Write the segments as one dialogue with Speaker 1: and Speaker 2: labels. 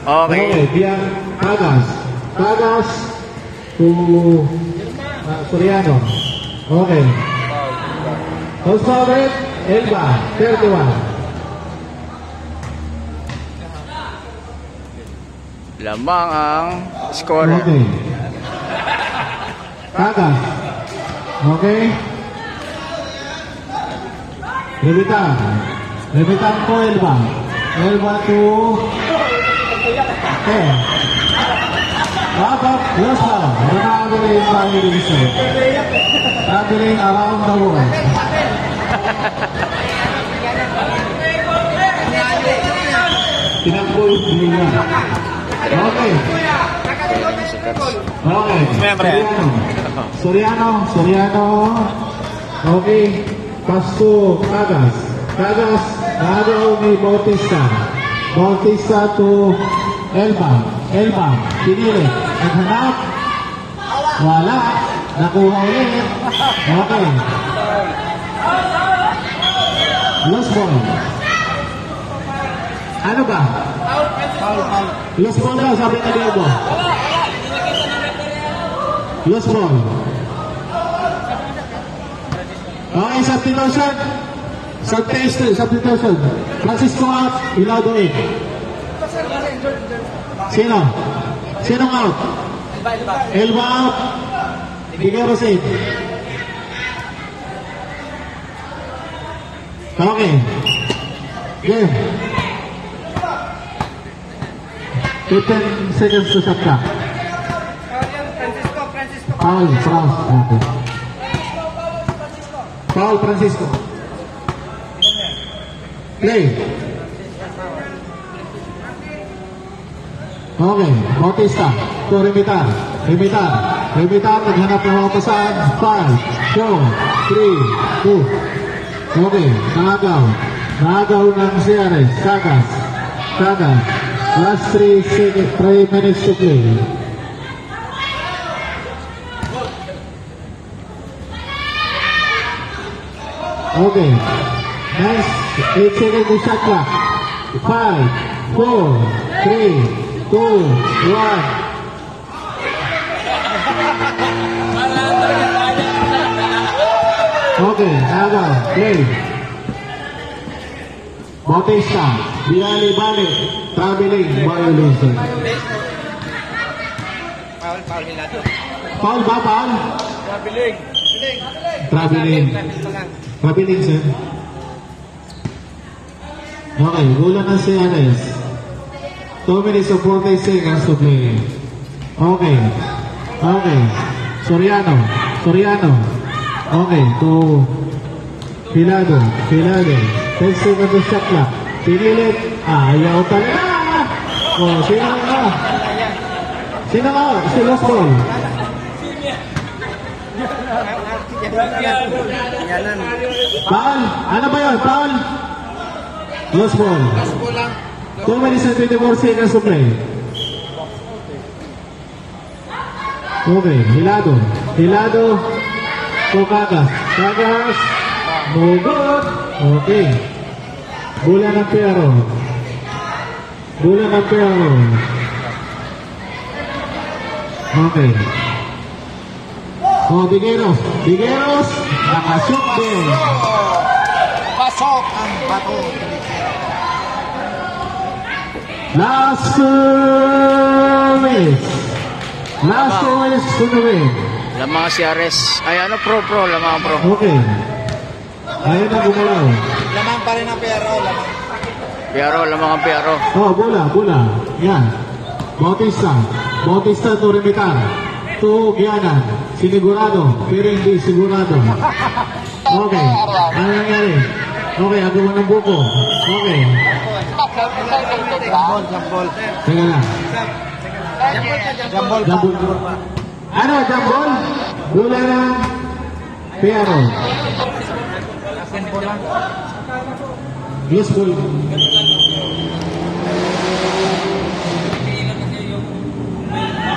Speaker 1: Okay, Bian Tagas. Tagas to Soriano. Okay. Host favorite, Elba, 31.
Speaker 2: Lamang ang scorer.
Speaker 1: Okay. Tagas. Okay. Levitan. Levitan po Elba. Elba to 10. Babak, yes ma'am. Traveling by division. Traveling around the world. Tinampoy niya. Okay. Okay. Soriano. Okay. Pasto, Tagas. Tagas, nagaw ni Bautista. Bautista to Elba. Elba, pinili. Naghanap. Wala. Nakuha ulit. Okay. Lost ball. Ano ba? Lost ball daw, sabi na Diego. Lost ball. Okay, substitution. Substitution. Francisco out, Ilado in. Sino? Sinong out? Elba out. Figueros in. Okay. Game. 15 seconds to shot clock. Foul, okay. Foul, Francisco. Play. Okay, Bautista to Remitar. Remitar, naghanap ng mga pasan. 5, 4, 3, 2. Okay, Nagaw ng CRS. Sagas. Last 3 minutes to play. Okay, next 8 seconds to shot clock. 5, 4, 3, 2, 1. Okay, Nagaw, play. Bautista, binali-bali, traveling, violation. Foul ba, foul? Traveling, sir. Okay, gula na si Anes. 2 minutes of 40 seconds to play. Okay. Soriano. Okay, to Filado. 10 seconds to shot clock. Pinilit. Ayaw talaga. Oh, sino nga? Si Los Ball. Foul? Ano ba yun? Foul? Los Ball. 2 minutes and 24 seconds to play. Okay, Hilado. To Tagas. No good. Okay. Bola ng Pero. Okay. Oh, Bigueros. Nakashoot din.
Speaker 3: Pasok ang bato.
Speaker 1: Last 2 minutes to the win.
Speaker 2: Lamang si Ares. Ay, ano pro? Lamang pro.
Speaker 1: Okay. Ayaw na gumalaw.
Speaker 3: Lamang pa rin ang Pero.
Speaker 2: Lamang ang Pero.
Speaker 1: Oh, bola. Yan. Bautista to Remitar. To Gianan. Sinigurado. Pero hindi sigurado. Okay. Ano nangyari? Okay, agawan ng buko. Okay.
Speaker 3: Jambol.
Speaker 1: Teka lang. Jambol. Ano, jambol? Bola ng Pero. Yes, ball.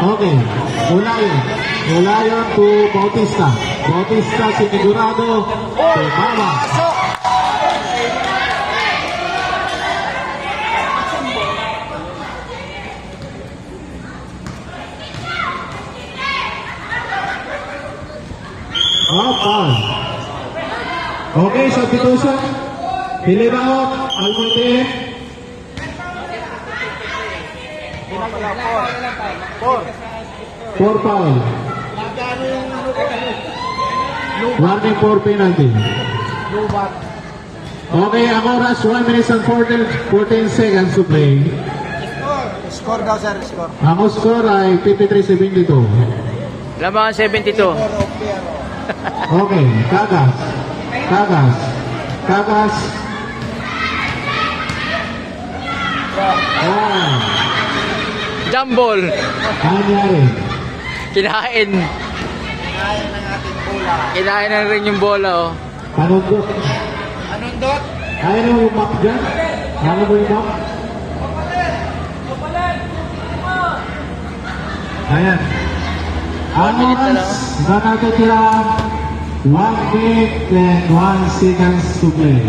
Speaker 1: Okay. Ulayon to Bautista. Sinigurado. Mama. Oh, foul. Okay, substitution. Hilibaot, Almonte. 4 foul. Warning for penalty. Okay, ang oras 1 minutes and 14 seconds to play.
Speaker 3: Score daw, sir. Score.
Speaker 1: Ang score ay 53-72.
Speaker 2: Lamangan 72.
Speaker 1: Okay, Kagas. Kagas. Kagas. Oh,
Speaker 2: Jambol.
Speaker 1: nangyari.
Speaker 2: Kinain.
Speaker 3: Kinain ng ating bola.
Speaker 2: Kinain na rin yung bola, oh.
Speaker 1: Panundot.
Speaker 3: Anong dot?
Speaker 1: Ayaw mo yung map dyan? Ayaw mo yung map? Ayan. Ang
Speaker 2: minute na
Speaker 1: oras
Speaker 2: lang.
Speaker 1: na natitira 1 minute and 1 seconds to play.